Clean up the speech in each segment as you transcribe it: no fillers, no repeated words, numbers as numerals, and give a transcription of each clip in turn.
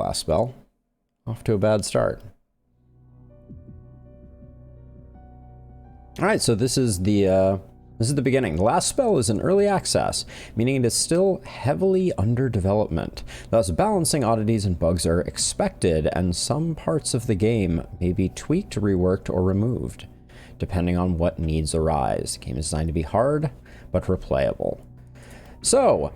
last spell. Off to a bad start. All right, so this is the beginning. The last spell is in early access, meaning it is still heavily under development. Thus, balancing oddities and bugs are expected, and some parts of the game may be tweaked, reworked, or removed, depending on what needs arise. The game is designed to be hard, but replayable. So,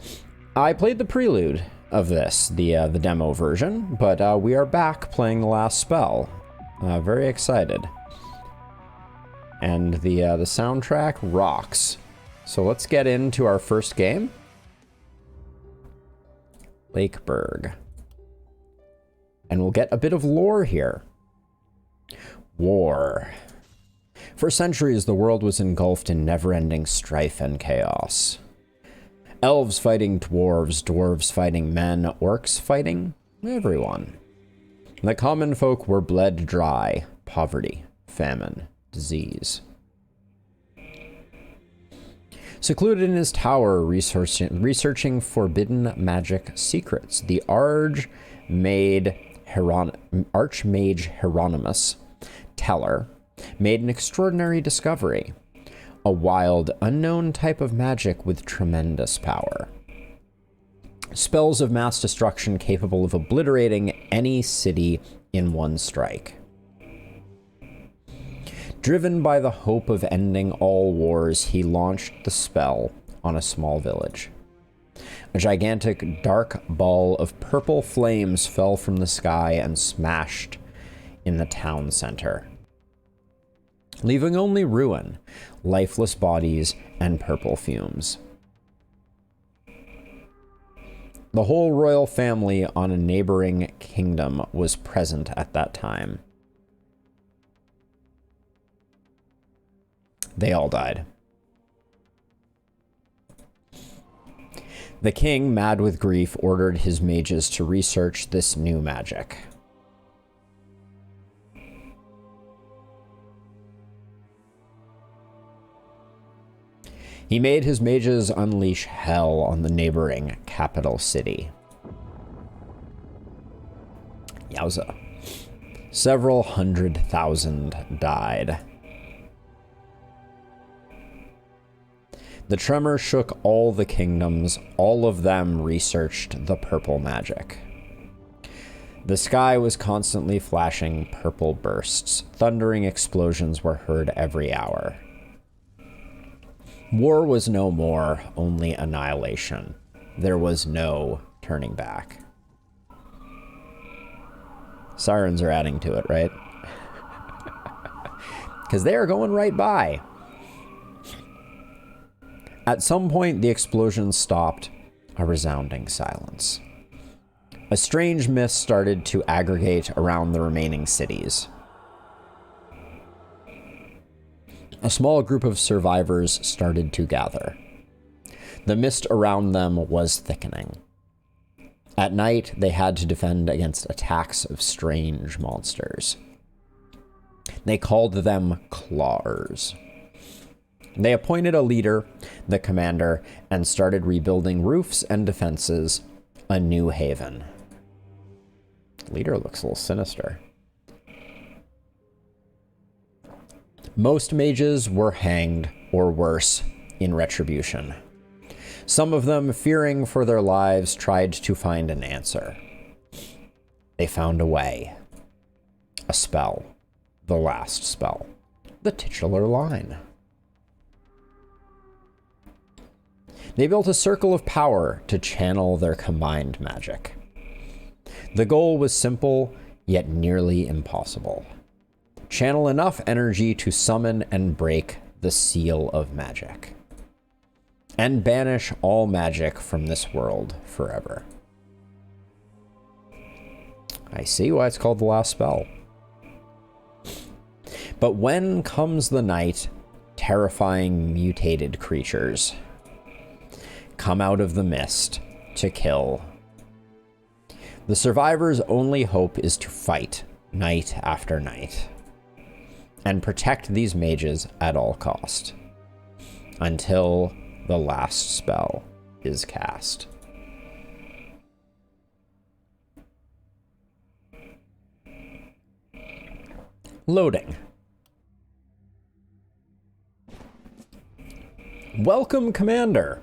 I played the prelude of this, the demo version, but we are back playing the last spell. Very excited. And the soundtrack rocks. So let's get into our first game. Lakeburg. And we'll get a bit of lore here. War. For centuries, the world was engulfed in never-ending strife and chaos. Elves fighting dwarves, dwarves fighting men, orcs fighting everyone. The common folk were bled dry, poverty, famine, disease. Secluded in his tower, researching forbidden magic secrets, the Archmage Hieronymus Teller made an extraordinary discovery. A wild, unknown type of magic with tremendous power. Spells of mass destruction capable of obliterating any city in one strike. Driven by the hope of ending all wars, he launched the spell on a small village. A gigantic dark ball of purple flames fell from the sky and smashed in the town center, leaving only ruin, lifeless bodies, and purple fumes. The whole royal family on a neighboring kingdom was present at that time. They all died. The king, mad with grief, ordered his mages to research this new magic. He made his mages unleash hell on the neighboring capital city. Yowza. Several 100,000 died. The tremor shook all the kingdoms. All of them researched the purple magic. The sky was constantly flashing purple bursts. Thundering explosions were heard every hour. War was no more, only annihilation. There was no turning back. Sirens are adding to it, right? Because they are going right by. At some point, the explosion stopped, a resounding silence. A strange mist started to aggregate around the remaining cities. A small group of survivors started to gather. The mist around them was thickening. At night, they had to defend against attacks of strange monsters. They called them Claws. They appointed a leader, the commander, and started rebuilding roofs and defenses, a new haven. The leader looks a little sinister. Most mages were hanged, or worse, in retribution. Some of them, fearing for their lives, tried to find an answer. They found a way. A spell. The last spell. The titular line. They built a circle of power to channel their combined magic. The goal was simple, yet nearly impossible. Channel enough energy to summon and break the seal of magic. And banish all magic from this world forever. I see why it's called the last spell. But when comes the night, terrifying mutated creatures come out of the mist to kill. The survivors' only hope is to fight night after night and protect these mages at all cost until the last spell is cast. Loading. Welcome, Commander.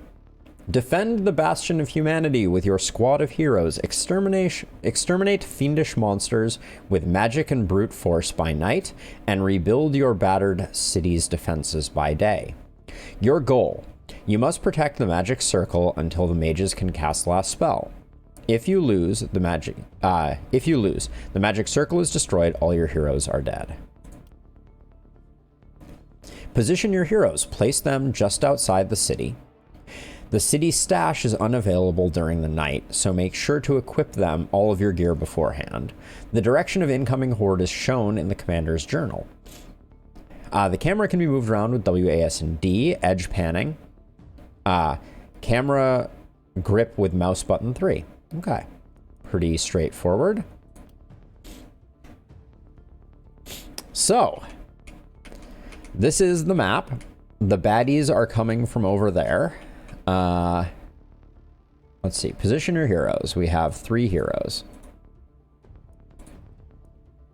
Defend the bastion of humanity with your squad of heroes. Exterminate fiendish monsters with magic and brute force by night, and rebuild your battered city's defenses by day. Your goal: you must protect the magic circle until the mages can cast last spell. If you lose, the magic circle is destroyed. All your heroes are dead. Position your heroes. Place them just outside the city. The city stash is unavailable during the night, so make sure to equip them all of your gear beforehand. The direction of incoming horde is shown in the commander's journal. The camera can be moved around with WAS and D, edge panning. Camera grip with mouse button 3. Okay. Pretty straightforward. So, this is the map. The baddies are coming from over there. Let's see. Position your heroes. We have 3 heroes.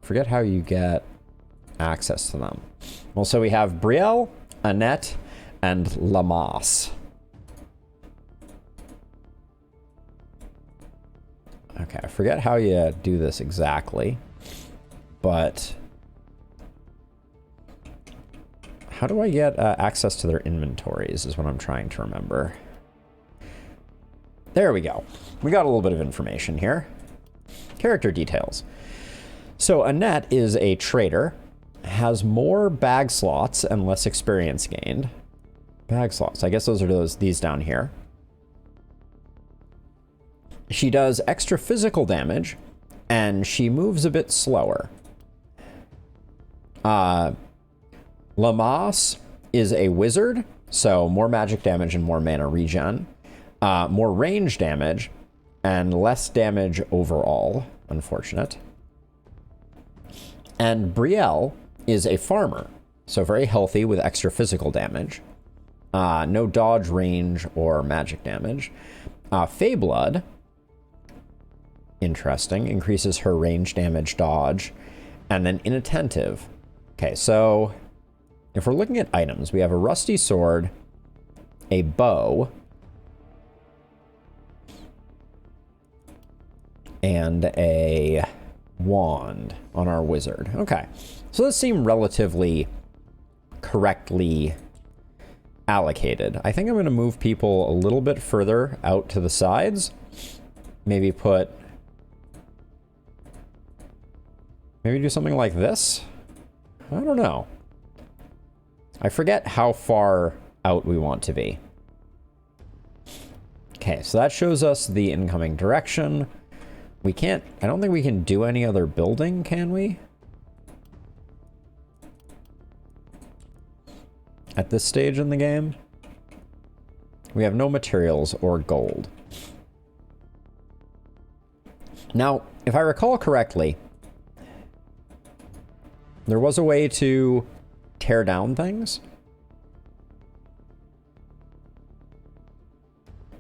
Forget how you get access to them. Well, so we have Brielle, Annette, and Lamas. Okay, I forget how you do this exactly, but how do I get access to their inventories is what I'm trying to remember. There we go. We got a little bit of information here. Character details. So Annette is a trader, has more bag slots and less experience gained. Bag slots, I guess those are these down here. She does extra physical damage, and she moves a bit slower. Lamas is a wizard, so more magic damage and more mana regen. More range damage, and less damage overall. Unfortunate. And Brielle is a farmer, so very healthy with extra physical damage. No dodge, range, or magic damage. Feyblood, interesting, increases her range, damage, dodge, and then inattentive. Okay, so if we're looking at items, we have a rusty sword, a bow, and a wand on our wizard. Okay, so those seem relatively correctly allocated. I think I'm going to move people a little bit further out to the sides. Maybe do something like this. I don't know. I forget how far out we want to be. Okay, so that shows us the incoming direction. We can't, I don't think we can do any other building, can we? At this stage in the game? We have no materials or gold. Now, if I recall correctly, there was a way to tear down things.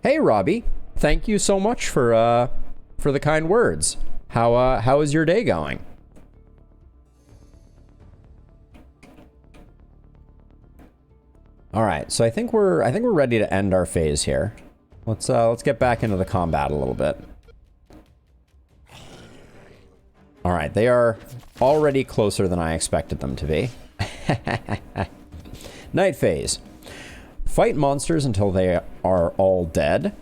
Hey, Robbie. Thank you so much for the kind words. How is your day going? All right, so I think we're ready to end our phase here. Let's get back into the combat a little bit. All right, they are already closer than I expected them to be. Night phase. Fight monsters until they are all dead.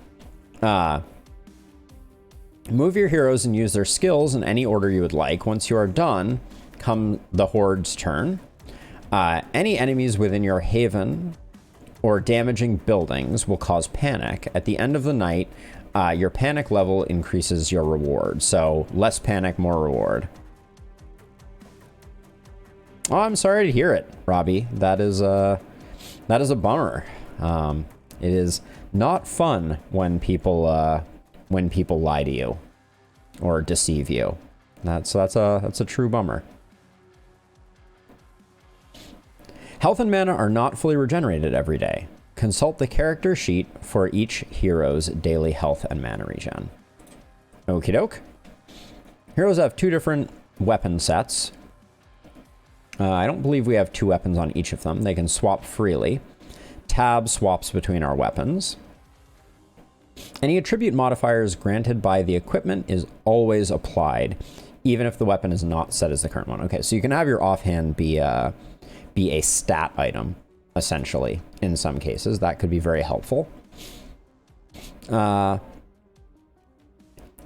Move your heroes and use their skills in any order you would like. Once you are done, come the Horde's turn. Any enemies within your haven or damaging buildings will cause panic. At the end of the night, your panic level increases your reward. So less panic, more reward. Oh, I'm sorry to hear it, Robbie. That is a bummer. It is not fun when people lie to you or deceive you. That's a true bummer. Health and mana are not fully regenerated every day. Consult the character sheet for each hero's daily health and mana regen. Okie doke. Heroes have 2 different weapon sets. I don't believe we have 2 weapons on each of them. They can swap freely. Tab swaps between our weapons. Any attribute modifiers granted by the equipment is always applied, even if the weapon is not set as the current one. Okay, so you can have your offhand be a stat item, essentially, in some cases. That could be very helpful.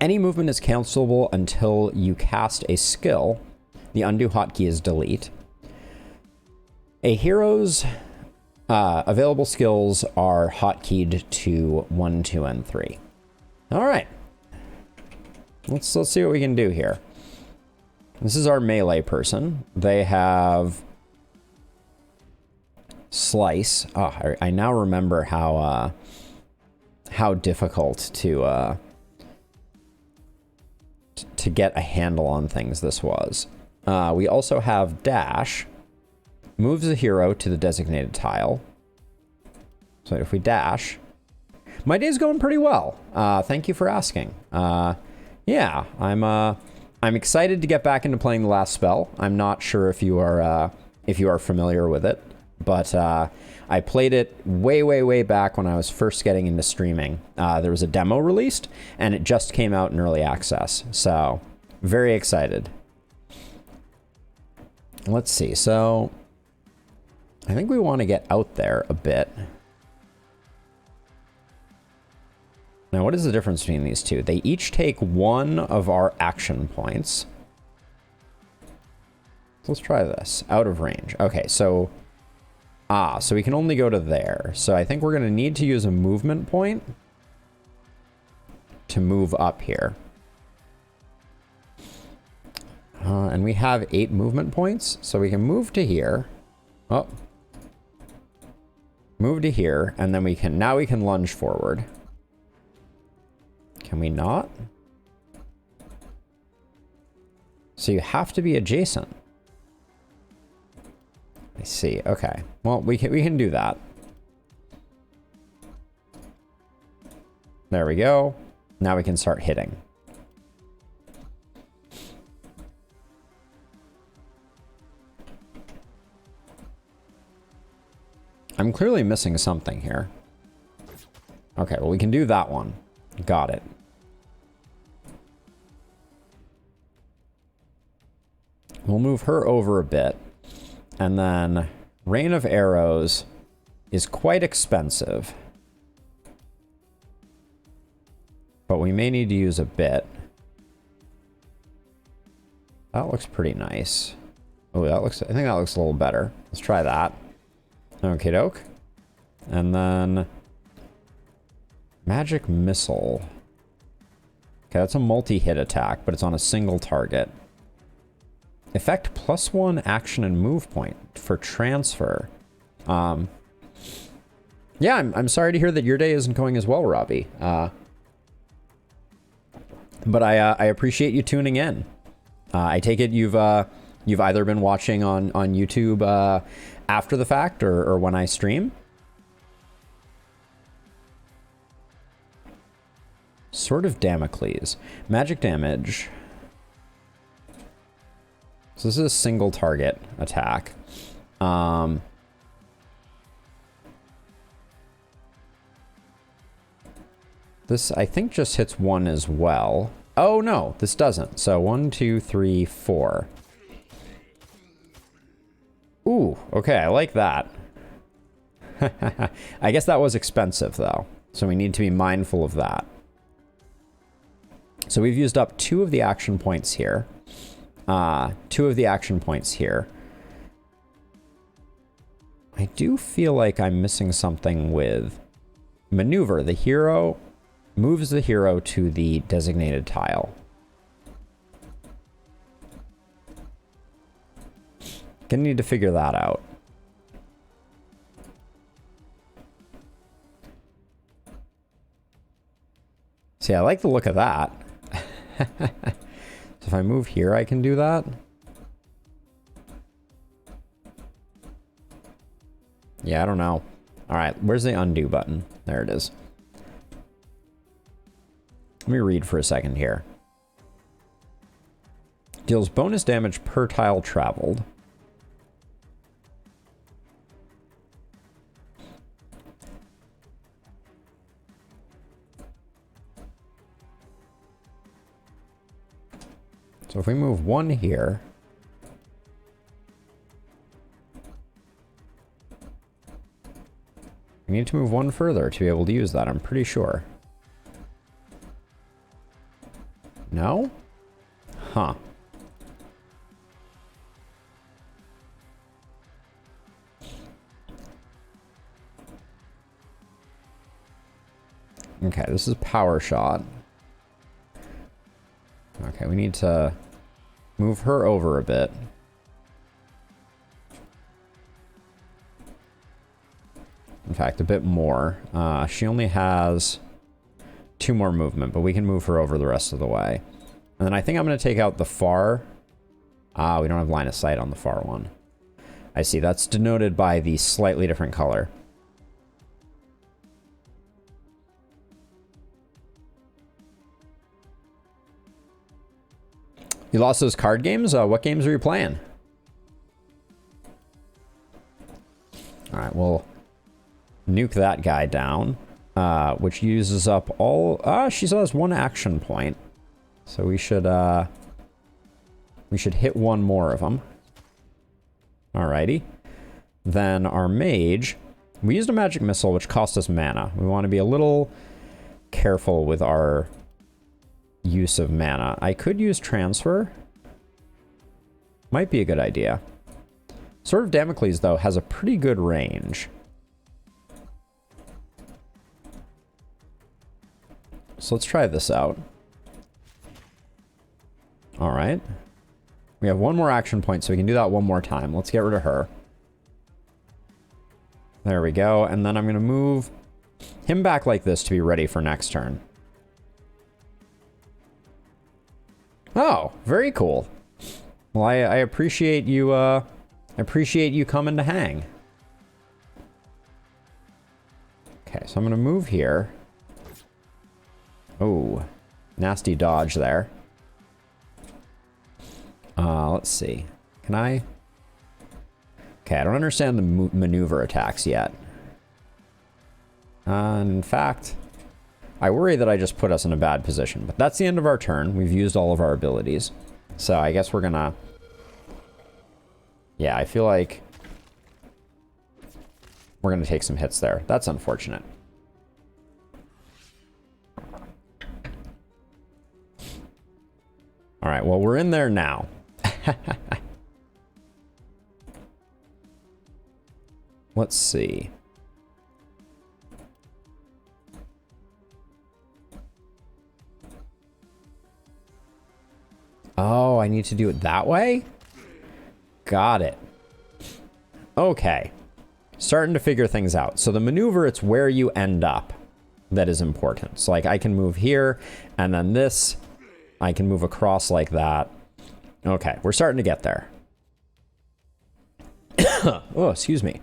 Any movement is cancelable until you cast a skill. The undo hotkey is delete. A hero's available skills are hotkeyed to 1, 2, and 3. All right. Let's see what we can do here. This is our melee person. They have slice. Oh, I now remember how difficult to get a handle on things this was. We also have dash. Moves the hero to the designated tile. So if we dash, my day's going pretty well. Thank you for asking. Yeah, I'm excited to get back into playing the last spell. I'm not sure if you are familiar with it, but I played it way back when I was first getting into streaming. There was a demo released, and it just came out in early access. So very excited. Let's see. So I think we want to get out there a bit. Now, what is the difference between these two? They each take 1 of our action points. Let's try this. Out of range. Okay, so... so we can only go to there. So I think we're going to need to use a movement point to move up here. And we have 8 movement points, so we can move to here. Oh. Move to here, and then we can lunge forward. Can we not? So you have to be adjacent. I see. Okay. Well, we can do that. There we go. Now we can start hitting. I'm clearly missing something here. Okay, well, we can do that one. Got it. We'll move her over a bit. And then Rain of Arrows is quite expensive. But we may need to use a bit. That looks pretty nice. Oh, I think that looks a little better. Let's try that. Okie doke. And then Magic Missile. Okay, that's a multi-hit attack, but it's on a single target. Effect +1 action and move point for transfer. Yeah, I'm sorry to hear that your day isn't going as well, Robbie. But I appreciate you tuning in. I take it you've either been watching on YouTube after the fact or when I stream. Sword of Damocles. Magic damage. So this is a single target attack. This, I think, just hits 1 as well. Oh, no, this doesn't. So 1, 2, 3, 4. Ooh, okay, I like that. I guess that was expensive, though. So we need to be mindful of that. So we've used up 2 of the action points here. 2 of the action points here. I do feel like I'm missing something with maneuver. The hero moves the hero to the designated tile. Gonna need to figure that out. See, I like the look of that. So if I move here, I can do that. Yeah, I don't know. All right, where's the undo button? There it is. Let me read for a second here. Deals bonus damage per tile traveled. So if we move one here... we need to move one further to be able to use that, I'm pretty sure. No? Huh. Okay, this is power shot. Okay, we need to move her over a bit. In fact, a bit more. She only has 2 more movement, but we can move her over the rest of the way. And then I think I'm going to take out the far. We don't have line of sight on the far one. I see. That's denoted by the slightly different color. You lost those card games? What games are you playing? Alright, we'll nuke that guy down, which uses up all... she still has 1 action point. So we should hit 1 more of them. Alrighty. Then our mage... we used a magic missile, which cost us mana. We want to be a little careful with our... use of mana. I could use transfer. Might be a good idea. Sword of Damocles, though, has a pretty good range. So let's try this out. Alright. We have 1 more action point, so we can do that 1 more time. Let's get rid of her. There we go. And then I'm going to move him back like this to be ready for next turn. Oh, very cool. Well, I appreciate you, coming to hang. Okay, so I'm gonna move here. Oh, nasty dodge there. Let's see. Can I? Okay, I don't understand the maneuver attacks yet. In fact... I worry that I just put us in a bad position, but that's the end of our turn. We've used all of our abilities. So I guess we're gonna... yeah, I feel like we're gonna take some hits there. That's unfortunate. All right, well, we're in there now. Let's see. Oh, I need to do it that way? Got it. Okay. Starting to figure things out. So the maneuver, it's where you end up that is important. So like I can move here and then this, I can move across like that. Okay, we're starting to get there. Oh, excuse me.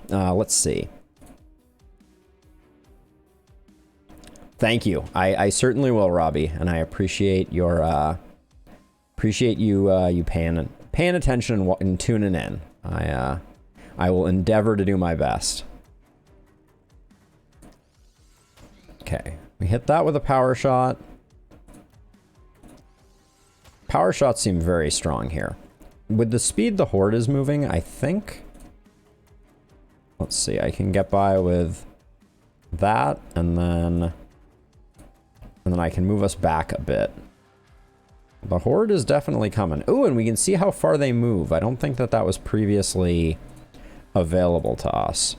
Let's see. Thank you. I certainly will, Robbie, and I appreciate your you paying attention and tuning in. I will endeavor to do my best. Okay, we hit that with a power shot. Power shots seem very strong here. With the speed the horde is moving, I think... let's see, I can get by with that, and then I can move us back a bit. The horde is definitely coming. Ooh, and we can see how far they move. I don't think that that was previously available to us.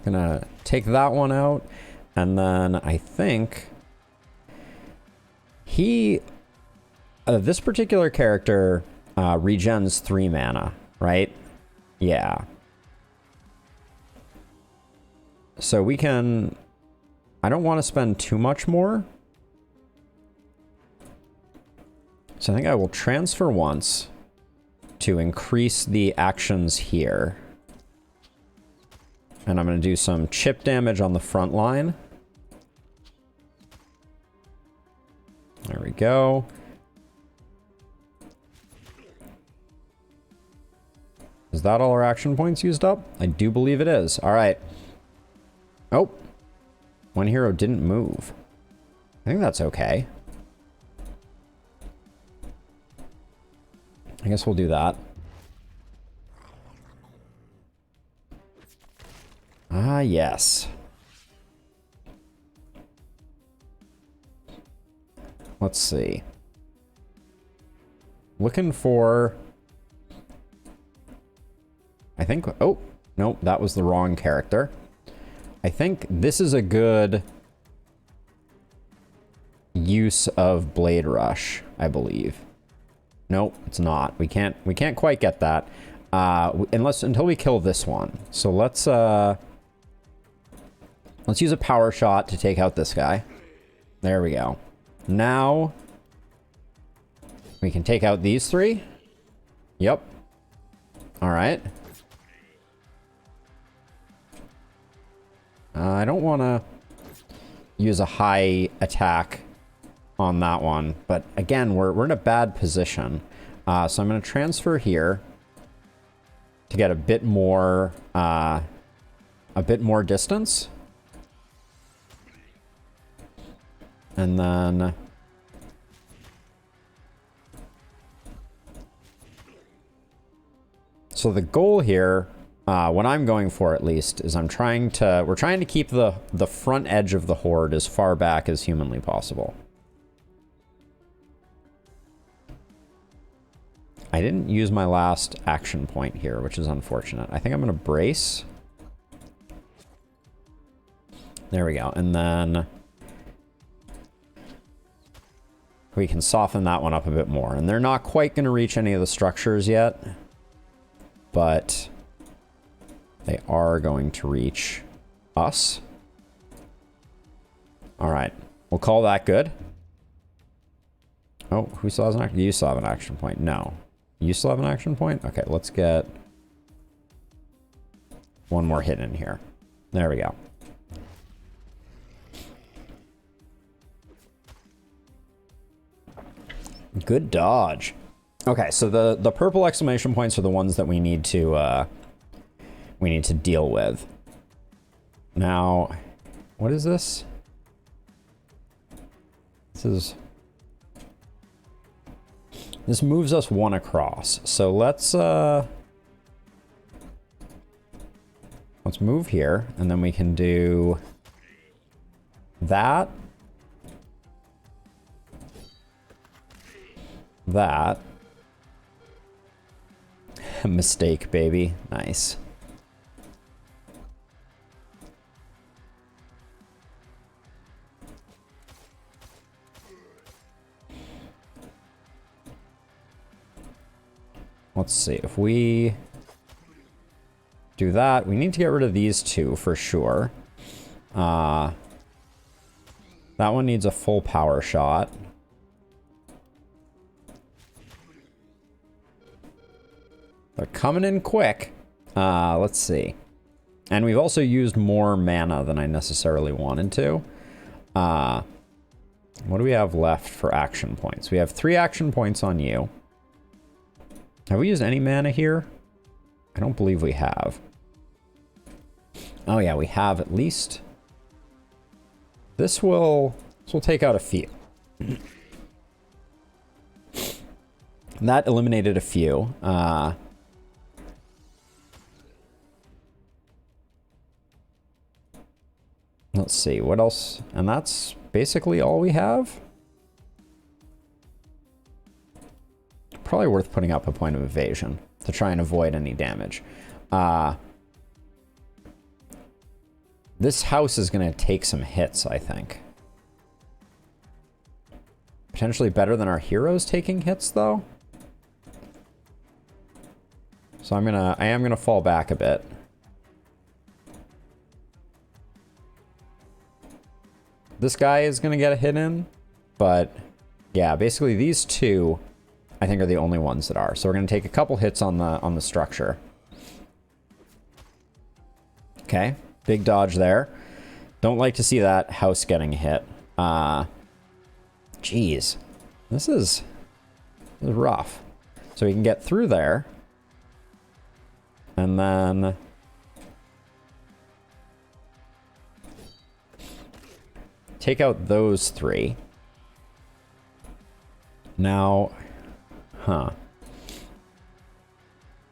Gonna take that one out, and then I think he... this particular character regens 3 mana, right? Yeah. So we can... I don't want to spend too much more. So I think I will transfer once to increase the actions here. And I'm going to do some chip damage on the front line. There we go. Is that all our action points used up? I do believe it is. All right. Oh. One hero didn't move. I think that's okay. I guess we'll do that. Ah, yes. Let's see. Looking for... I think... Oh, nope, that was the wrong character. I think this is a good use of Blade Rush, I believe. Nope, it's not. We can't quite get that until we kill this one. So let's use a power shot to take out this guy. There we go. Now we can take out these three. Yep. All right. I don't want to use a high attack on that one, but again, we're in a bad position. So I'm going to transfer here to get a bit more distance. And then so the goal here, what I'm going for at least, is we're trying to keep the front edge of the horde as far back as humanly possible. I didn't use my last action point here, which is unfortunate. I think I'm going to brace. There we go. And then we can soften that one up a bit more. And they're not quite going to reach any of the structures yet, but they are going to reach us. All right. We'll call that good. Oh, who still has an action? You still have an action point. No. You still have an action point? Okay, let's get one more hit in here. There we go. Good dodge. Okay, so the purple exclamation points are the ones that we need to deal with. Now, what is this? This moves us one across. So let's move here, and then we can do that. That. Mistake, baby. Nice. Let's see, if we do that, we need to get rid of these two for sure. That one needs a full power shot. They're coming in quick. Let's see. And we've also used more mana than I necessarily wanted to. What do we have left for action points? We have 3 action points on you. Have we used any mana here? I don't believe we have. Oh yeah, we have at least. This will take out a few. That eliminated a few. Let's see, what else? And that's basically all we have? Probably worth putting up a point of evasion to try and avoid any damage. This house is going to take some hits, I think. Potentially better than our heroes taking hits, though. So I am gonna fall back a bit. This guy is gonna get a hit in, but yeah, basically these two I think are the only ones that are. So we're gonna take a couple hits on the structure. Okay, big dodge there. Don't like to see that house getting hit. Jeez, this is rough. So we can get through there. And then take out those 3. Now,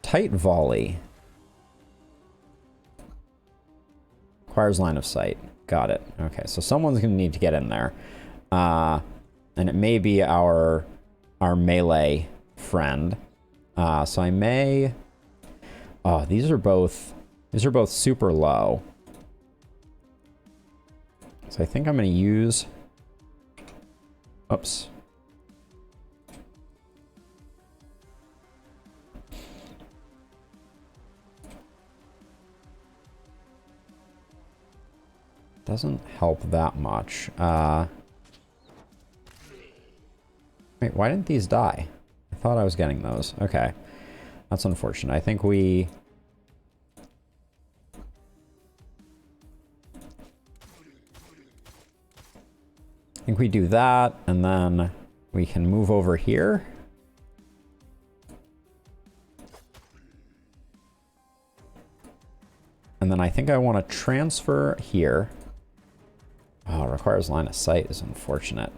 tight volley. Requires line of sight. Got it. Okay, so someone's going to need to get in there. And it may be our melee friend. So I may... Oh, these are both super low. So I think I'm going to use... Oops. Doesn't help that much. Wait, why didn't these die? I thought I was getting those. Okay. That's unfortunate. I think we... do that, and then we can move over here. And then I think I want to transfer here. Oh, requires line of sight is unfortunate.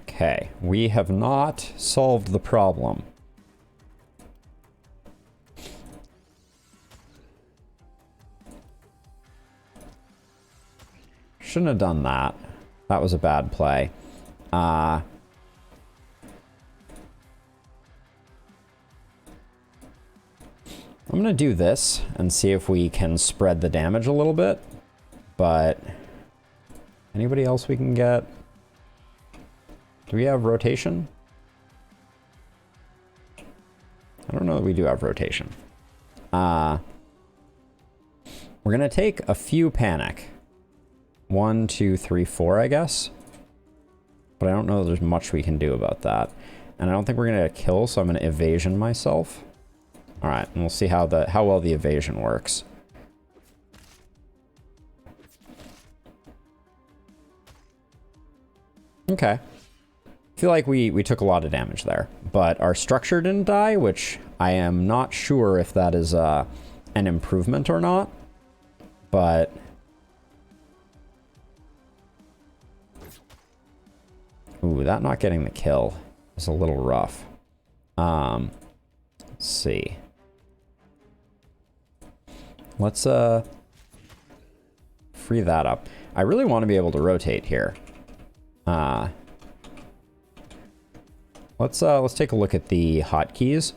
Okay, we have not solved the problem. Shouldn't have done that. That was a bad play. I'm going to do this and see if we can spread the damage a little bit. But anybody else we can get? Do we have rotation? I don't know that we do have rotation. We're going to take a few panic. 1, 2, 3, 4, I guess. But I don't know that there's much we can do about that. And I don't think we're going to get a kill, so I'm going to evasion myself. Alright, and we'll see how well the evasion works. Okay. I feel like we took a lot of damage there. But our structure didn't die, which I am not sure if that is an improvement or not. But... Ooh, that not getting the kill is a little rough. Let's see. Let's free that up. I really want to be able to rotate here. Let's take a look at the hotkeys.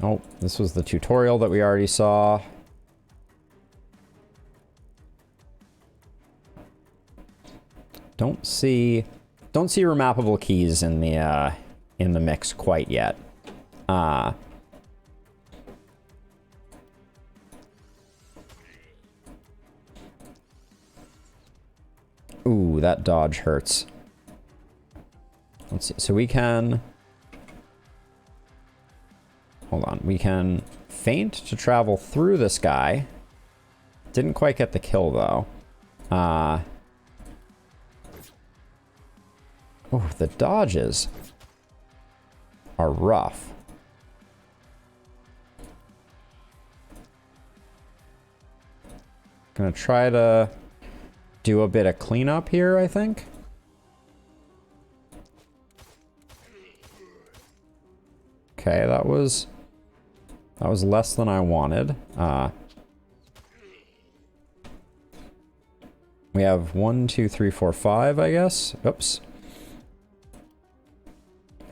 Oh, this was the tutorial that we already saw. Don't see remappable keys in the mix quite yet. Ooh, that dodge hurts. Let's see. So we can... Hold on. We can feint to travel through this guy. Didn't quite get the kill, though. Oh, the dodges are rough. Gonna try to do a bit of cleanup here, I think. Okay, that was less than I wanted. We have 1, 2, 3, 4, 5, I guess. Oops.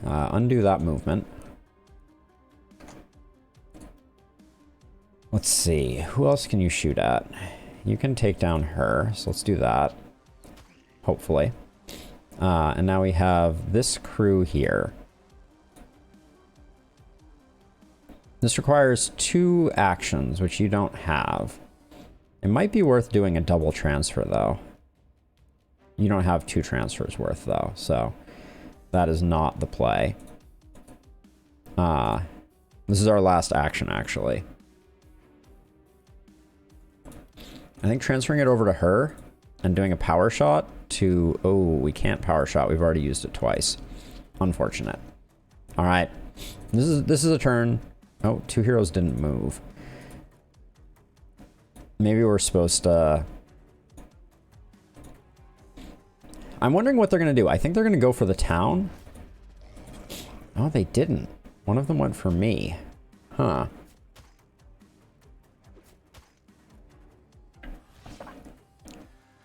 Undo that movement. Let's see. Who else can you shoot at? You can take down her, so let's do that. Hopefully. And now we have this crew here. This requires 2 actions, which you don't have. It might be worth doing a double transfer, though. You don't have 2 transfers worth, though, so that is not the play. This is our last action, actually. I think transferring it over to her and doing a power shot to... Oh, we can't power shot. We've already used it twice. Unfortunate. All right. This is a turn. Oh, 2 heroes didn't move. Maybe we're supposed to... I'm wondering what they're going to do. I think they're going to go for the town. Oh, they didn't. One of them went for me. Huh.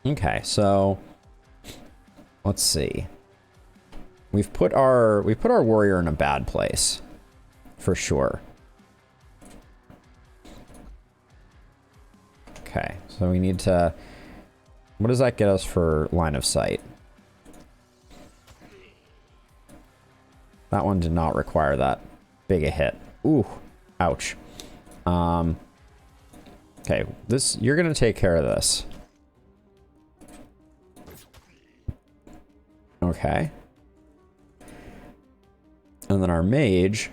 Okay, so let's see. We've put our warrior in a bad place, for sure. Okay, so we need to... What does that get us for line of sight? That one did not require that big a hit. Ooh, ouch. Okay, you're gonna take care of this. Okay. And then our mage.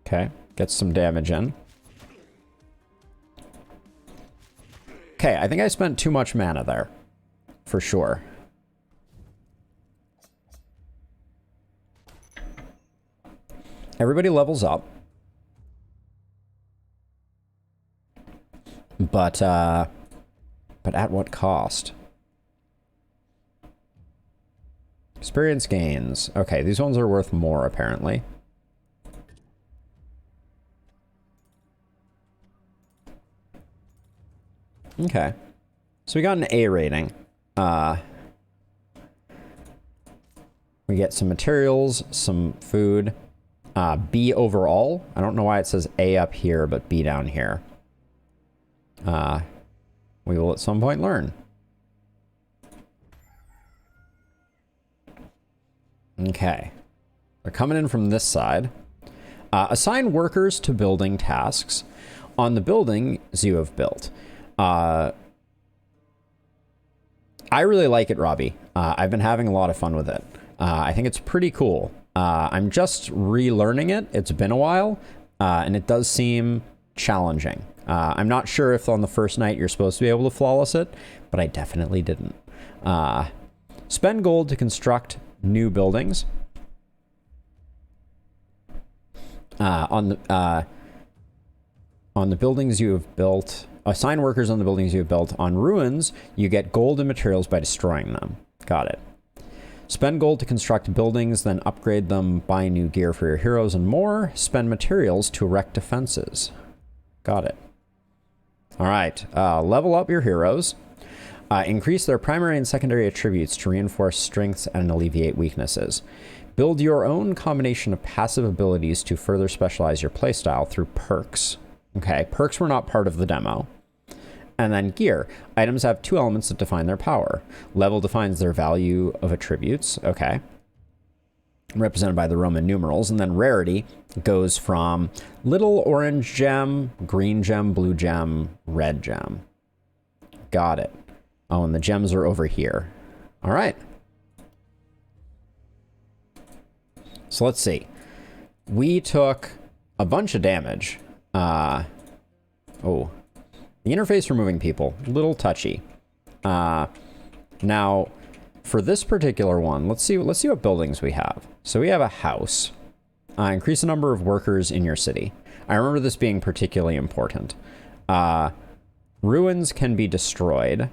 Okay, gets some damage in. Okay, I think I spent too much mana there. For sure. Everybody levels up. But at what cost? Experience gains. Okay, these ones are worth more, apparently. Okay. So we got an A rating. We get some materials, some food. B overall. I don't know why it says A up here, but B down here. We will at some point learn. Okay. They're coming in from this side. Assign workers to building tasks on the buildings you have built. I really like it, Robbie. I've been having a lot of fun with it. I think it's pretty cool. I'm just relearning it. It's been a while, and it does seem challenging. I'm not sure if on the first night you're supposed to be able to flawless it, but I definitely didn't. Spend gold to construct new buildings. On the buildings you have built, assign workers on the buildings you have built. On ruins, you get gold and materials by destroying them. Got it. Spend gold to construct buildings, then upgrade them, buy new gear for your heroes and more. Spend materials to erect defenses. Got it. All right. Level up your heroes. Increase their primary and secondary attributes to reinforce strengths and alleviate weaknesses. Build your own combination of passive abilities to further specialize your playstyle through perks. Okay, perks were not part of the demo. And then gear. Items have 2 elements that define their power. Level defines their value of attributes. Okay. Represented by the Roman numerals. And then rarity goes from little orange gem, green gem, blue gem, red gem. Got it. Oh, and the gems are over here. All right. So let's see. We took a bunch of damage. Oh. The interface for moving people, a little touchy. Now, for this particular one, let's see what buildings we have. So we have a house. Increase the number of workers in your city. I remember this being particularly important. Ruins can be destroyed.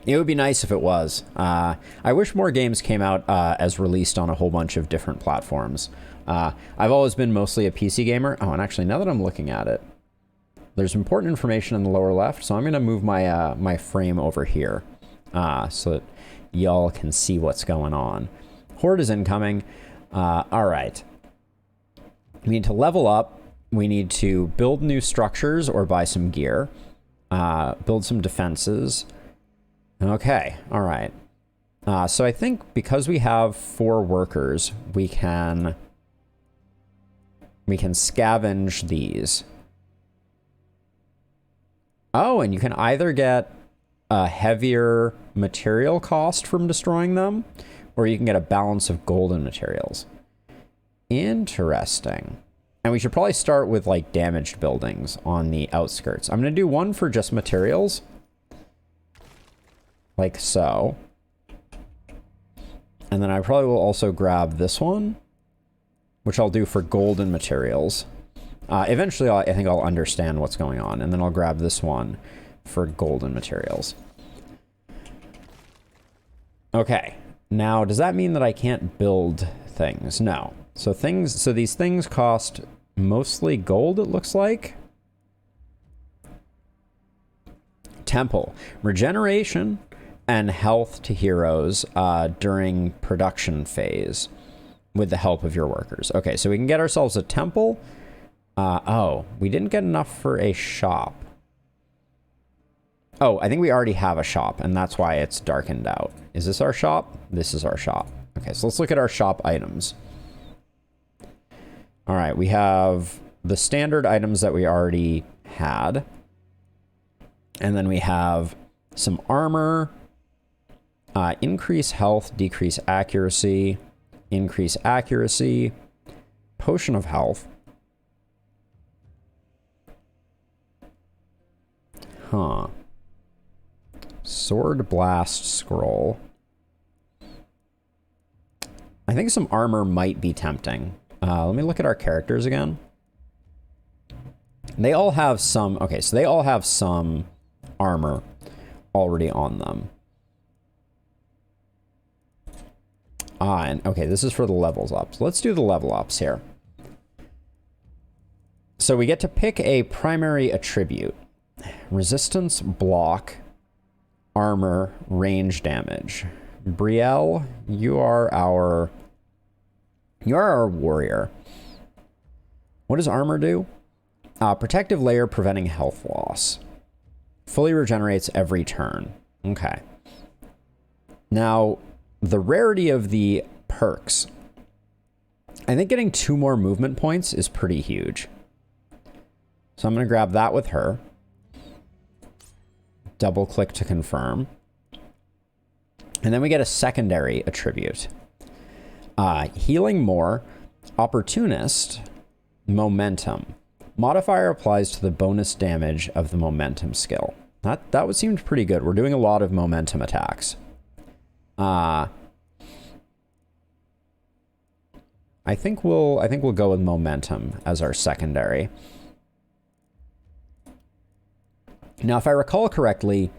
It would be nice if it was. I wish more games came out as released on a whole bunch of different platforms. I've always been mostly a PC gamer. Oh, and actually, now that I'm looking at it, there's important information in the lower left, so I'm going to move my my frame over here so that y'all can see what's going on. Horde is incoming. All right. We need to level up. We need to build new structures or buy some gear. Build some defenses. Okay, all right. So I think because we have 4 workers, we can scavenge these. Oh, and you can either get a heavier material cost from destroying them, or you can get a balance of gold and materials. Interesting. And we should probably start with like damaged buildings on the outskirts. I'm going to do one for just materials. Like so. And then I probably will also grab this one, which I'll do for golden materials. Eventually, I think I'll understand what's going on. And then I'll grab this one for golden materials. Okay. Now, does that mean that I can't build things? No. So these things cost mostly gold, it looks like. Temple. Regeneration and health to heroes during production phase with the help of your workers. Okay, so we can get ourselves a temple. Oh, we didn't get enough for a shop. Oh, I think we already have a shop, and that's why it's darkened out. Is this our shop? This is our shop. Okay, so let's look at our shop items. All right, we have the standard items that we already had. And then we have some armor, increase health, decrease accuracy, increase accuracy, potion of health. Huh. Sword blast scroll. I think some armor might be tempting. Let me look at our characters again. They all have some... Okay, so they all have some armor already on them. And okay, this is for the levels up. So let's do the level ups here. So we get to pick a primary attribute. Resistance, block, armor, range damage. Brielle, you are our warrior. What does armor do? Protective layer preventing health loss. Fully regenerates every turn. Okay. Now, the rarity of the perks. I think getting 2 more movement points is pretty huge. So I'm going to grab that with her. Double click to confirm. And then we get a secondary attribute. Healing more, opportunist, momentum. Modifier applies to the bonus damage of the momentum skill. That would seem pretty good. We're doing a lot of momentum attacks. I think we'll go with momentum as our secondary. Now, if I recall correctly,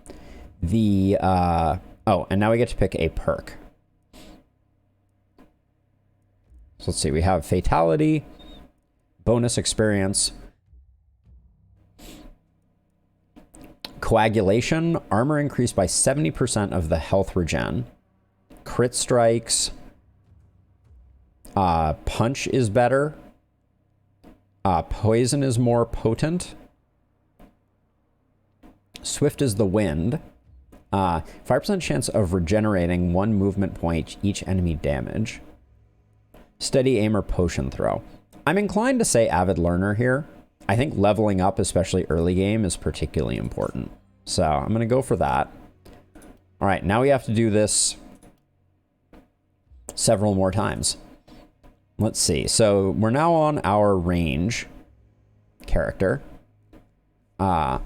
the oh, and now we get to pick a perk. So let's see, we have fatality, bonus experience, coagulation, armor increased by 70% of the health regen, crit strikes, punch is better, poison is more potent, swift is the wind, 5% chance of regenerating 1 movement point each enemy damage. Steady aim or potion throw. I'm inclined to say avid learner here. I think leveling up, especially early game, is particularly important. So I'm going to go for that. All right, now we have to do this several more times. Let's see. So we're now on our range character. Who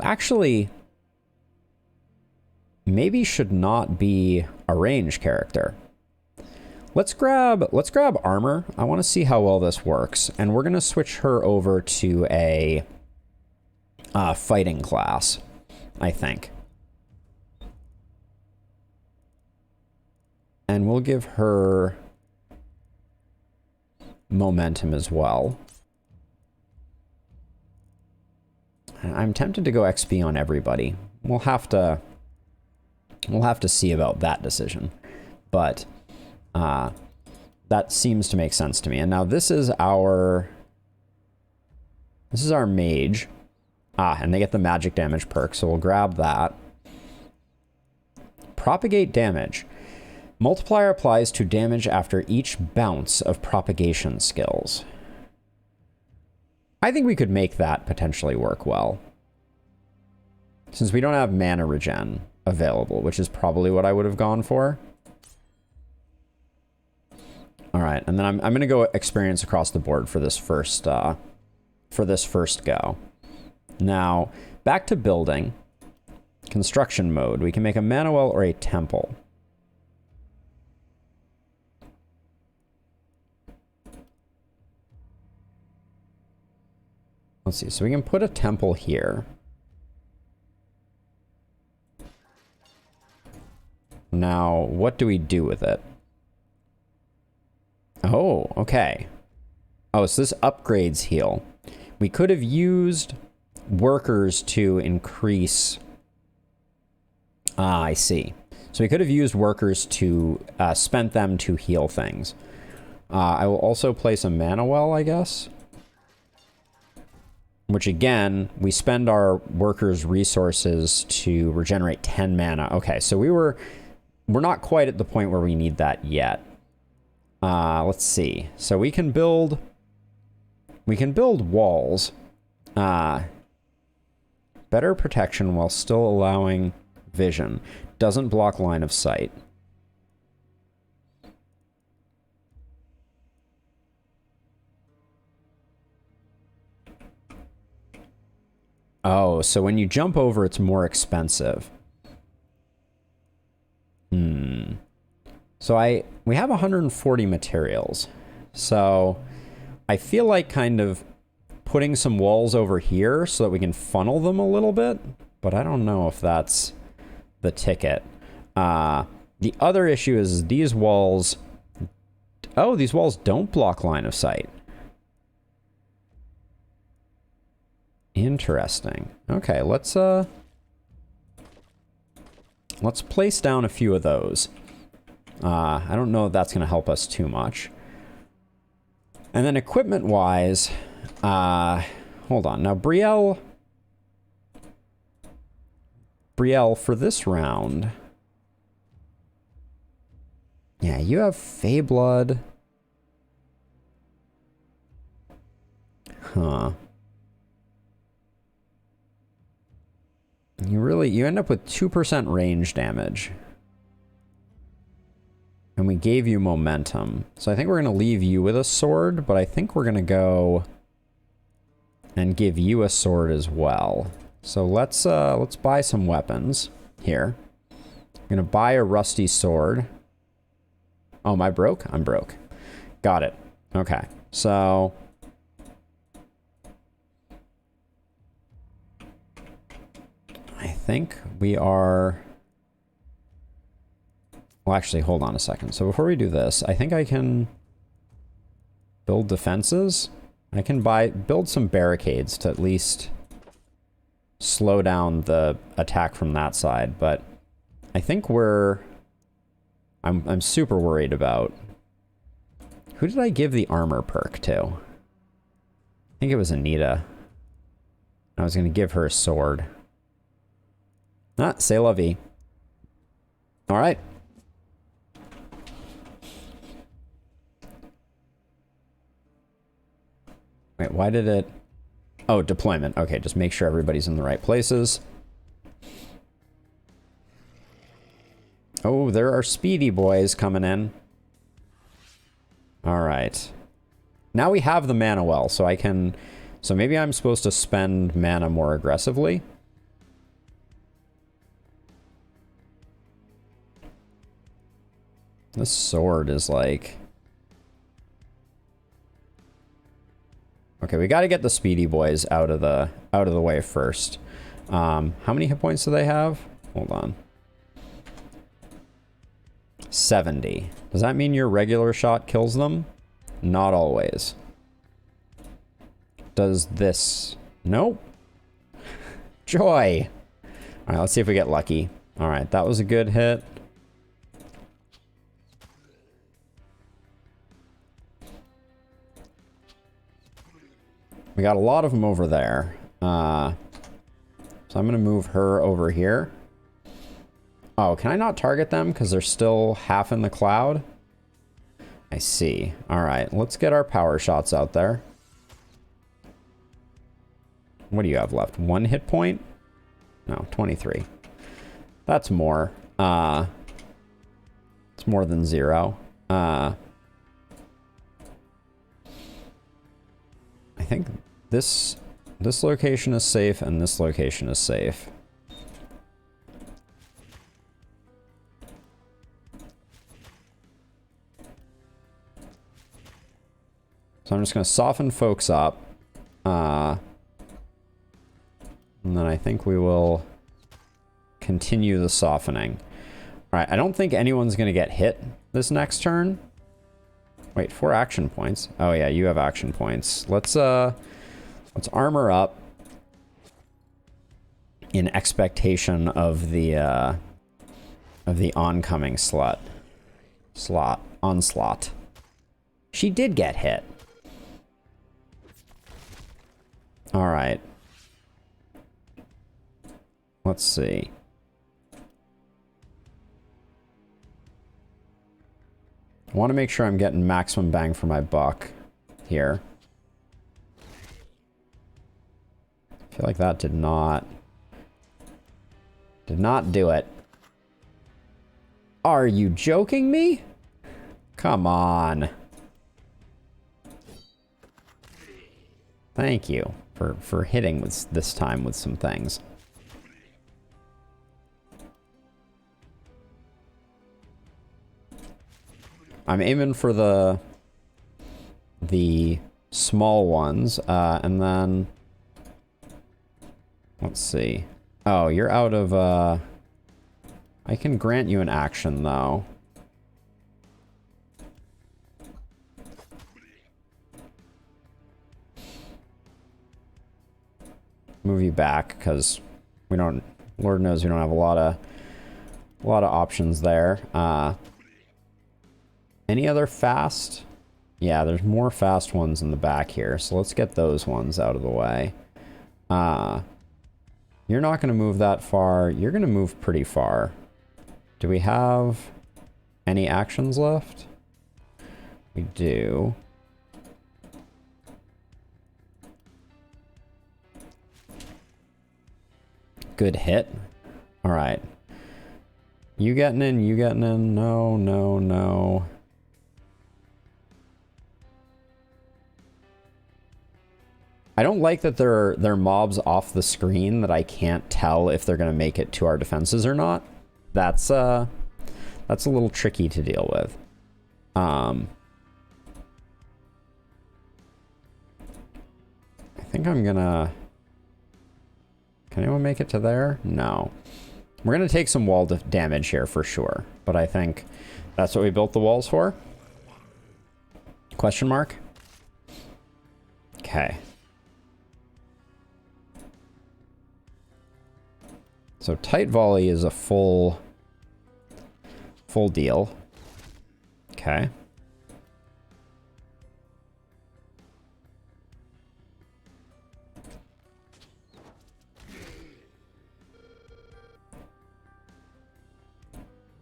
actually maybe should not be a range character. Let's grab armor. I want to see how well this works, and we're going to switch her over to a fighting class, I think. And we'll give her momentum as well. I'm tempted to go XP on everybody. We'll have to see about that decision. But that seems to make sense to me. And now this is our mage. And they get the magic damage perk, so we'll grab that. Propagate damage. Multiplier applies to damage after each bounce of propagation skills. I think we could make that potentially work well. Since we don't have mana regen available, which is probably what I would have gone for. All right, and then I'm going to go experience across the board for this first go. Now, back to building. Construction mode. We can make a mana well or a temple. Let's see. So we can put a temple here. Now, what do we do with it? Oh, okay. Oh, so this upgrades heal. We could have used workers to increase... Ah, I see. So we could have used workers to... spent them to heal things. I will also place a mana well, I guess. Which, again, we spend our workers' resources to regenerate 10 mana. Okay, so we're not quite at the point where we need that yet. Let's see. So we can build walls. Better protection while still allowing vision. Doesn't block line of sight. Oh, so when you jump over, it's more expensive. So we have 140 materials. So I feel like kind of putting some walls over here so that we can funnel them a little bit, but I don't know if that's the ticket. The other issue is these walls... Oh, these walls don't block line of sight. Interesting. Okay, let's place down a few of those. I don't know if that's going to help us too much. And then equipment-wise, hold on. Now, Brielle, for this round... Yeah, you have Feyblood. Huh. You end up with 2% range damage. And we gave you momentum. So I think we're going to leave you with a sword, but I think we're going to go and give you a sword as well. So let's buy some weapons here. I'm going to buy a rusty sword. Oh, am I broke? I'm broke. Got it. Okay. So I think we are... Well, actually, hold on a second. So before we do this, I think I can build defenses. I can build some barricades to at least slow down the attack from that side. But I think I'm super worried about... Who did I give the armor perk to? I think it was Anita. I was going to give her a sword. Ah, c'est la vie. All right. Wait, why did it... Oh, deployment. Okay, just make sure everybody's in the right places. Oh, there are speedy boys coming in. All right. Now we have the mana well, so I can... So maybe I'm supposed to spend mana more aggressively. This sword is like... Okay, we got to get the speedy boys out of the way first. How many hit points do they have? Hold on. 70. Does that mean your regular shot kills them? Not always. Does this... Nope. Joy. All right, let's see if we get lucky. All right, that was a good hit. We got a lot of them over there. So I'm going to move her over here. Oh, can I not target them because they're still half in the cloud? I see. All right, let's get our power shots out there. What do you have left? 1 hit point? No, 23. That's more. It's more than 0. think this location is safe and this location is safe. So I'm just going to soften folks up. And then I think we will continue the softening. Alright, I don't think anyone's going to get hit this next turn. Wait, 4 action points. Oh yeah, you have action points. Let's armor up in expectation of the oncoming onslaught. She did get hit. All right. Let's see. I want to make sure I'm getting maximum bang for my buck here. I feel like that did not do it. Are you joking me? Come on. Thank you for hitting this time with some things. I'm aiming for the small ones, and then let's see. Oh, you're out of I can grant you an action though. Move you back because we don't. Lord knows we don't have a lot of options there. Any other fast? Yeah, there's more fast ones in the back here, so let's get those ones out of the way. You're not going to move that far. You're going to move pretty far. Do we have any actions left? We do. Good hit. All right. You getting in, you getting in. No, no, no. I don't like that there are mobs off the screen that I can't tell if they're going to make it to our defenses or not. That's a little tricky to deal with. I think I'm gonna... Can anyone make it to there? No. We're gonna take some wall damage here for sure, but I think that's what we built the walls for. Question mark? Okay. So tight volley is a full deal. Okay.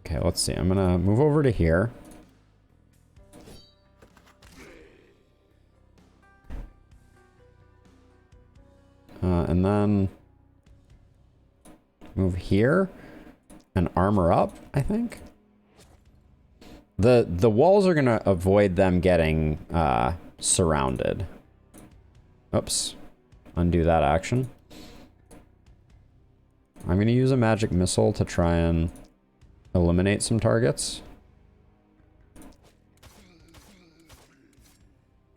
Okay, let's see. I'm gonna move over to here. And then move here and armor up, I think. The walls are gonna avoid them getting surrounded. Oops. Undo that action. I'm gonna use a magic missile to try and eliminate some targets.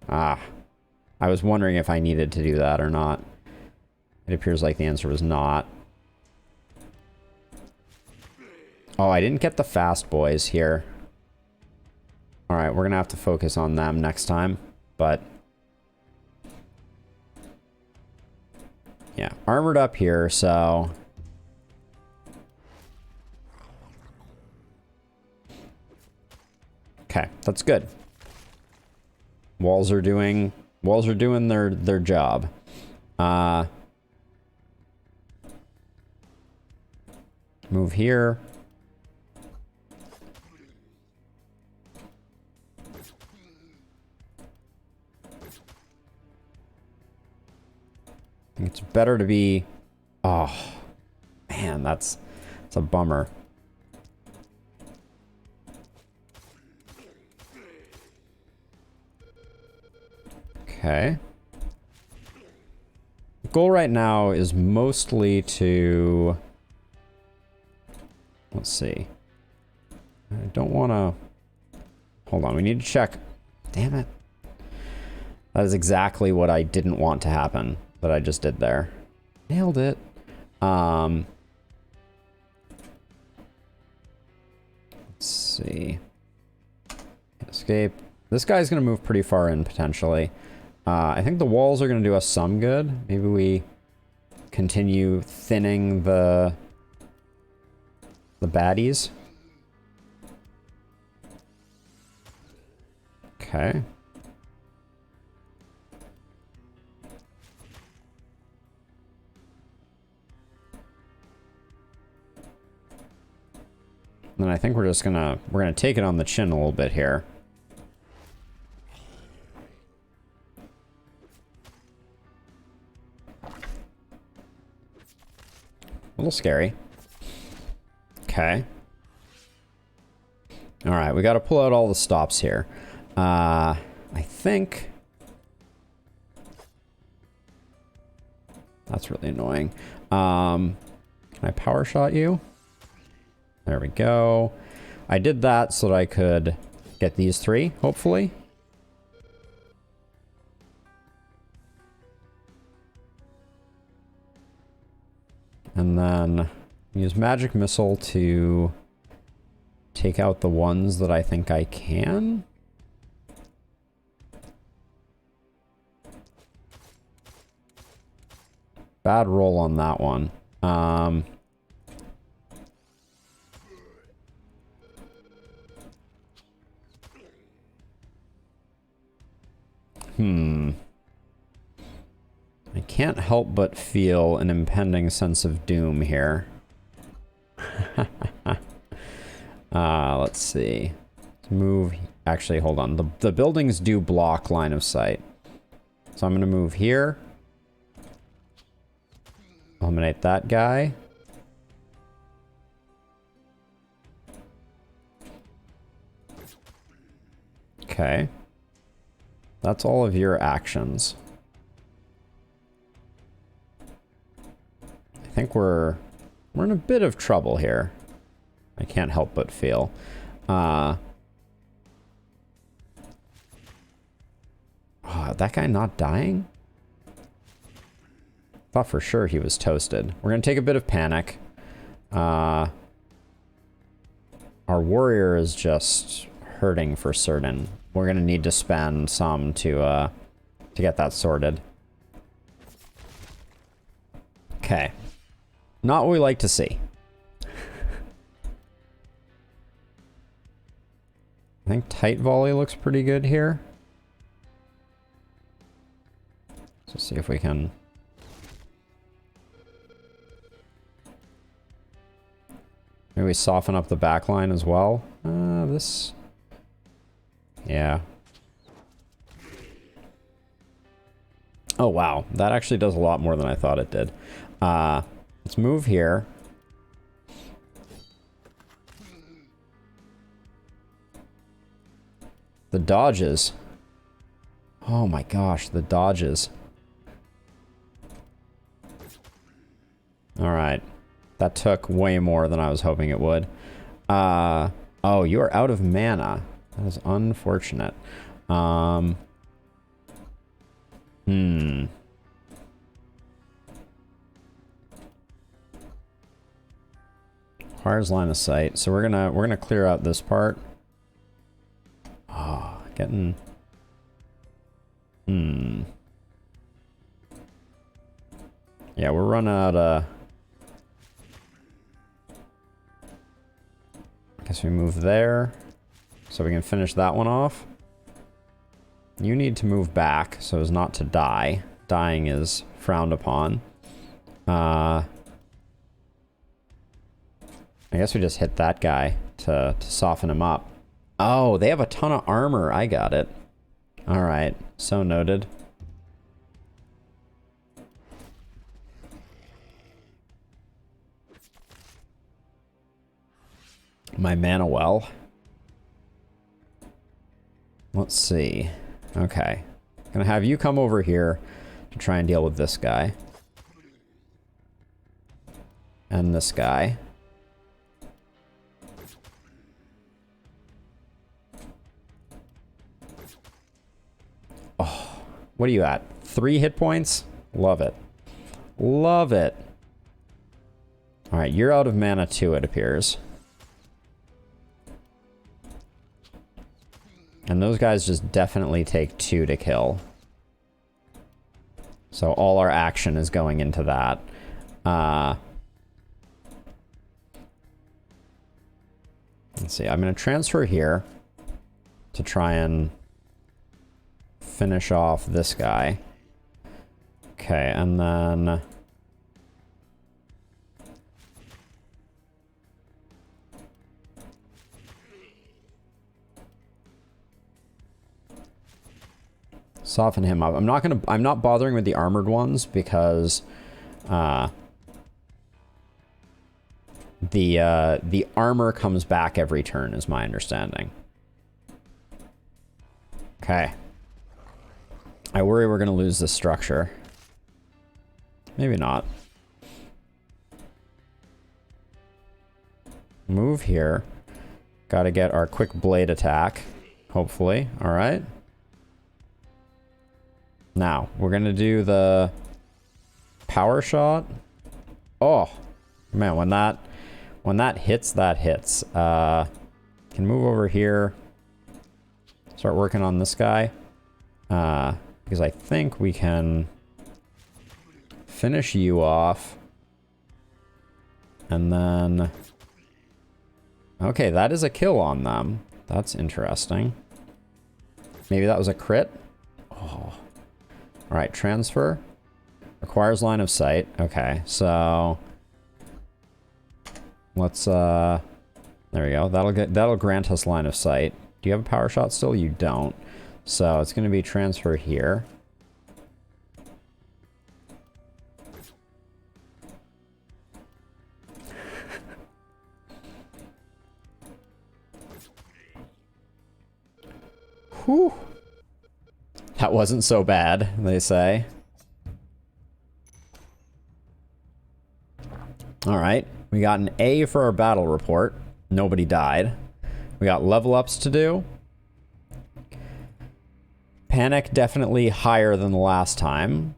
Ah. I was wondering if I needed to do that or not. It appears like the answer was not. Oh, I didn't get the fast boys here. Alright, we're gonna have to focus on them next time, but... yeah, armored up here, so... okay, that's good. Walls are doing their job. Move here. I think it's better to be... oh, man, that's a bummer. Okay. goal right now is mostly to... Let's see. I don't want to... Hold on, we need to check. Damn it. That is exactly what I didn't want to happen, that I just did there. Nailed it. Let's see. Escape. This guy's going to move pretty far in, potentially. I think the walls are going to do us some good. Maybe we continue thinning the baddies. Okay. Then I think we're just gonna take it on the chin a little bit here. A little scary. Okay. All right, we got to pull out all the stops here. I think that's really annoying. Can I power shot you? There we go. I did that so that I could get these three, hopefully. And then use magic missile to take out the ones that I think I can. Bad roll on that one. I can't help but feel an impending sense of doom here. Let's see. Let's move. Actually, hold on. The buildings do block line of sight. So I'm going to move here. Eliminate that guy. Okay. That's all of your actions. I think we're in a bit of trouble here. I can't help but feel. Oh, that guy not dying? Thought for sure he was toasted. We're gonna take a bit of panic. Our warrior is just hurting for certain. We're gonna need to spend some to get that sorted. Okay. Not what we like to see. I think tight volley looks pretty good here. Let's see if we can... Maybe we soften up the back line as well. This... Yeah. Oh, wow. That actually does a lot more than I thought it did. Let's move here. The dodges. Oh my gosh, the dodges. Alright. That took way more than I was hoping it would. Oh, you are out of mana. That is unfortunate. Requires line of sight. So we're gonna clear out this part. Oh, getting... Yeah, we're running out of... I guess we move there. So we can finish that one off. You need to move back so as not to die. Dying is frowned upon. I guess we just hit that guy to soften him up. Oh, they have a ton of armor. I got it. Alright, so noted. My mana well. Let's see. Okay. Gonna have you come over here to try and deal with this guy. and this guy. Oh, what are you at? 3 hit points? Love it. Love it. All right, you're out of mana too, it appears. And those guys just definitely take 2 to kill. So all our action is going into that. Let's see, I'm going to transfer here to try and finish off this guy. Okay, and then... soften him up. I'm not bothering with the armored ones because the armor comes back every turn is my understanding. Okay. I worry we're gonna lose this structure. Maybe not. Move here. Gotta get our quick blade attack. Hopefully. Alright. Now, we're gonna do the power shot. Oh, man, when that hits, that hits. Can move over here. Start working on this guy. Because I think we can finish you off. And then... okay, that is a kill on them. That's interesting. Maybe that was a crit? Oh. Alright, transfer. Requires line of sight. Okay, so... let's, there we go. That'll grant us line of sight. Do you have a power shot still? You don't. So it's going to be transfer here. Whew. That wasn't so bad, they say. Alright, we got an A for our battle report. Nobody died. We got level ups to do. Panic definitely higher than the last time,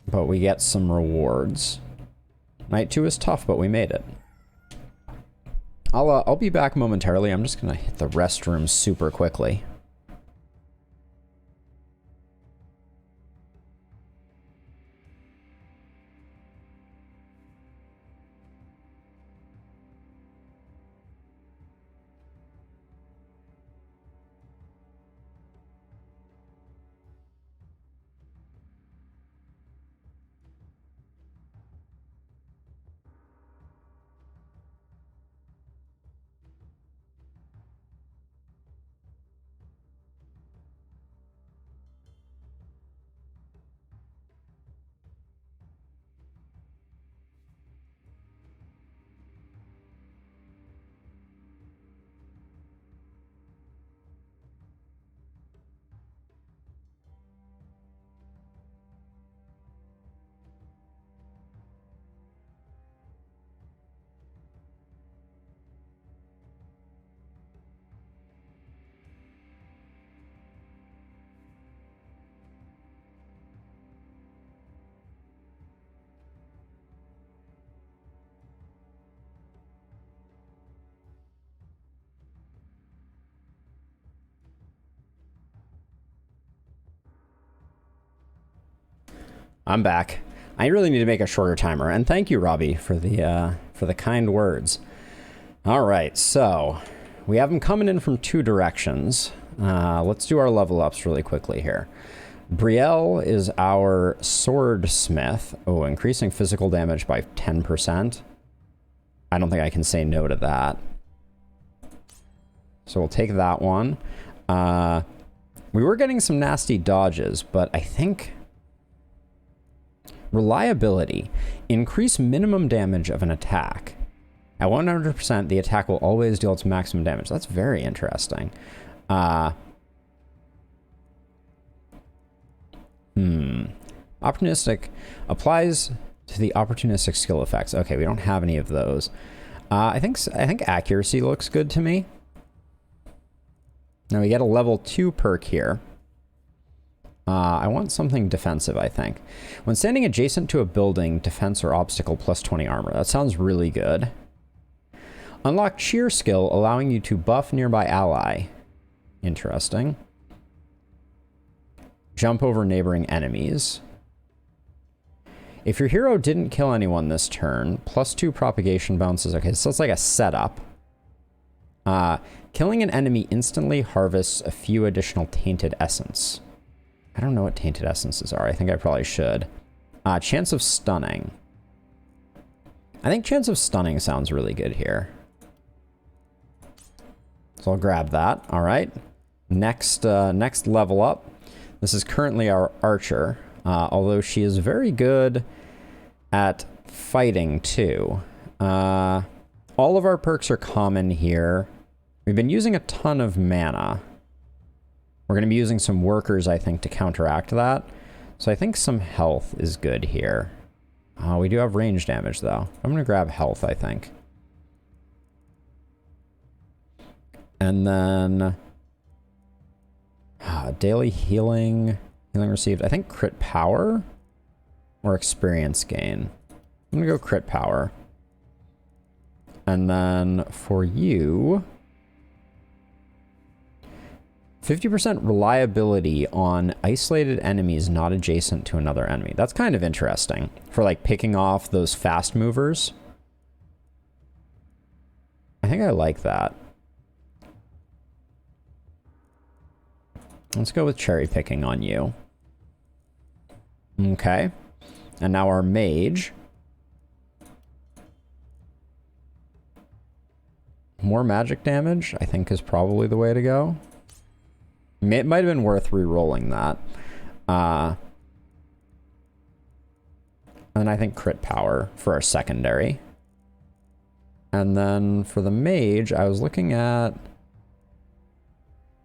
but we get some rewards. Night 2 is tough, but we made it. I'll be back momentarily. I'm just gonna hit the restroom super quickly. I'm back. I really need to make a shorter timer, and thank you, Robbie, for the kind words. All right, so we have them coming in from 2 directions. Let's do our level ups really quickly here. Brielle is our swordsmith. Oh, increasing physical damage by 10%. I don't think I can say no to that. So we'll take that one. We were getting some nasty dodges, but I think... reliability. Increase minimum damage of an attack. At 100%, the attack will always deal its maximum damage. That's very interesting. Opportunistic applies to the opportunistic skill effects. Okay, we don't have any of those. I think accuracy looks good to me. Now we get a level 2 perk here. I want something defensive, I think. When standing adjacent to a building, defense or obstacle plus 20 armor. That sounds really good. Unlock cheer skill, allowing you to buff nearby ally. Interesting. Jump over neighboring enemies. If your hero didn't kill anyone this turn, plus 2 propagation bounces. Okay, so it's like a setup. Killing an enemy instantly harvests a few additional tainted essence. I don't know what tainted essences are. I think I probably should. Chance of stunning. I think chance of stunning sounds really good here. So I'll grab that. All right. Next level up. This is currently our archer, although she is very good at fighting too. All of our perks are common here. We've been using a ton of mana. We're going to be using some workers, I think, to counteract that. So I think some health is good here. We do have range damage, though. I'm going to grab health, I think. And then... daily healing. Healing received. I think crit power or experience gain. I'm going to go crit power. And then for you... 50% reliability on isolated enemies not adjacent to another enemy. That's kind of interesting for like picking off those fast movers. I think I like that. Let's go with cherry picking on you. Okay. And now our mage. More magic damage, I think, is probably the way to go. It might have been worth re-rolling that. And I think crit power for our secondary. And then for the mage, I was looking at...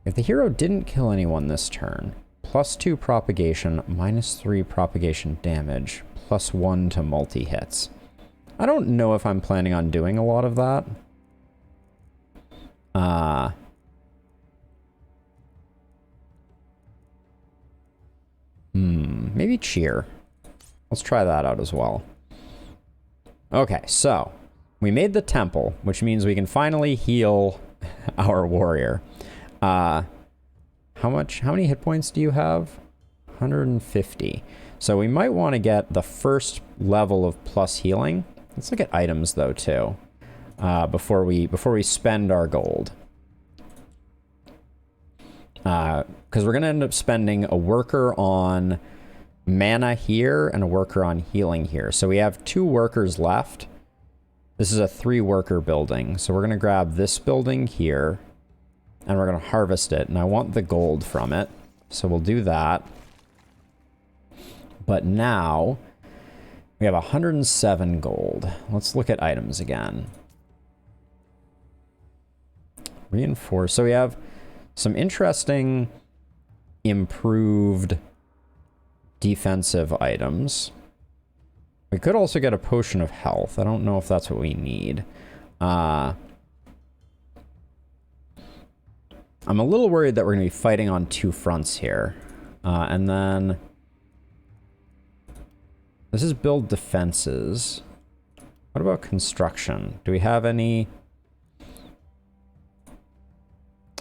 if the hero didn't kill anyone this turn, plus 2 propagation, minus 3 propagation damage, plus 1 to multi-hits. I don't know if I'm planning on doing a lot of that. Maybe cheer. Let's try that out as well. Okay, so we made the temple, which means we can finally heal our warrior. How many hit points do you have? 150. So we might want to get the first level of plus healing. Let's look at items though too. Before we spend our gold. Because we're going to end up spending a worker on mana here and a worker on healing here. So we have 2 workers left. This is a 3-worker building. So we're going to grab this building here and we're going to harvest it. And I want the gold from it. So we'll do that. But now we have 107 gold. Let's look at items again. Reinforce. So we have some interesting improved defensive items. We could also get a potion of health. I don't know if that's what we need. I'm a little worried that we're going to be fighting on 2 fronts here. And then this is build defenses. What about construction? Do we have any?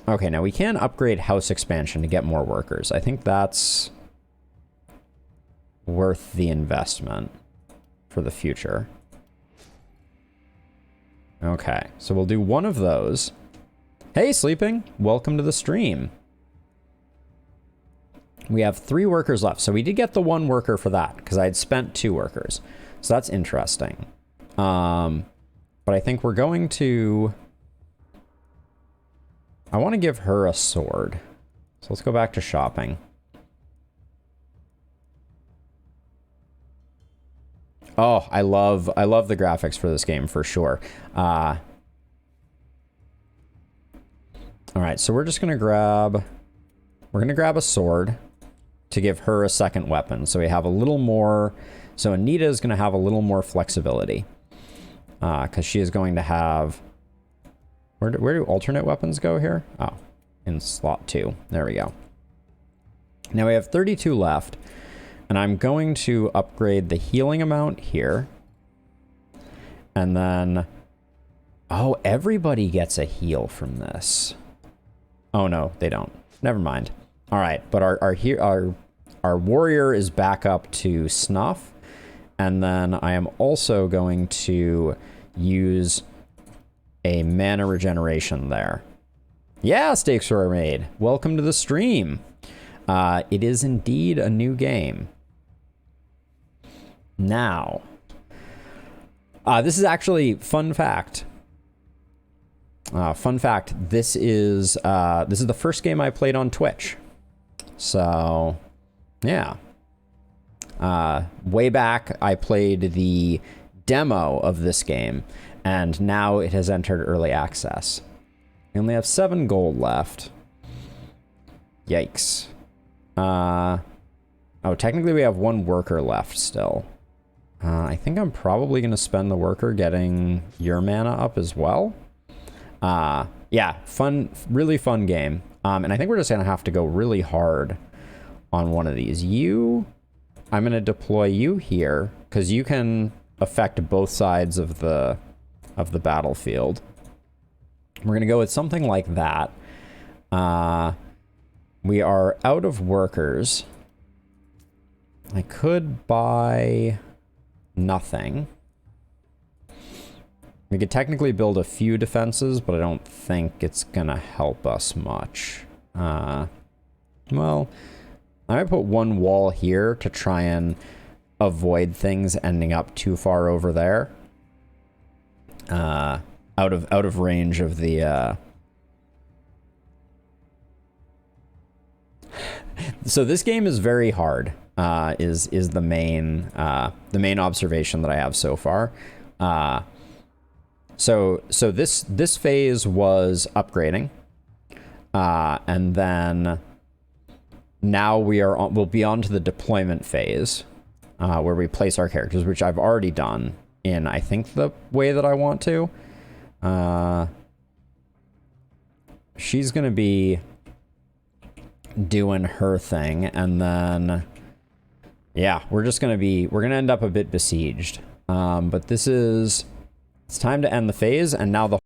Okay, now we can upgrade house expansion to get more workers. I think that's worth the investment for the future. Okay, so we'll do one of those. Hey, Sleeping, welcome to the stream. We have 3 workers left. So we did get the 1 worker for that because I had spent 2 workers. So that's interesting. But I think we're going to... I want to give her a sword. So let's go back to shopping. Oh, I love the graphics for this game for sure. All right, so we're going to grab a sword to give her a second weapon. So we have a little more So Anita is going to have a little more flexibility. Because she is going to have... Where do alternate weapons go here? Oh, in slot 2. There we go. Now we have 32 left. And I'm going to upgrade the healing amount here. And then... Oh, everybody gets a heal from this. Oh, no, they don't. Never mind. All right, but our warrior is back up to snuff. And then I am also going to use a mana regeneration there. Yeah, stakes were made. Welcome to the stream. It is indeed a new game. Now, this is actually fun fact. This is the first game I played on Twitch. So, yeah. Way back, I played the demo of this game, and now it has entered early access. We only have 7 gold left. Yikes. Oh, technically we have 1 worker left still. I think I'm probably going to spend the worker getting your mana up as well. Yeah, really fun game. And I think we're just going to have to go really hard on one of these. I'm going to deploy you here, because you can affect both sides of the battlefield. We're going to go with something like that. We are out of workers. I could buy nothing. We could technically build a few defenses, but I don't think it's going to help us much. Well, I might put 1 wall here to try and avoid things ending up too far over there. Out of range of the... So this game is very hard, is the main observation that I have so far. So this phase was upgrading, and then now we'll be on to the deployment phase, where we place our characters, which I've already done in, I think, the way that I want to. She's gonna be doing her thing, and then yeah, we're gonna end up a bit besieged. But it's time to end the phase, and now the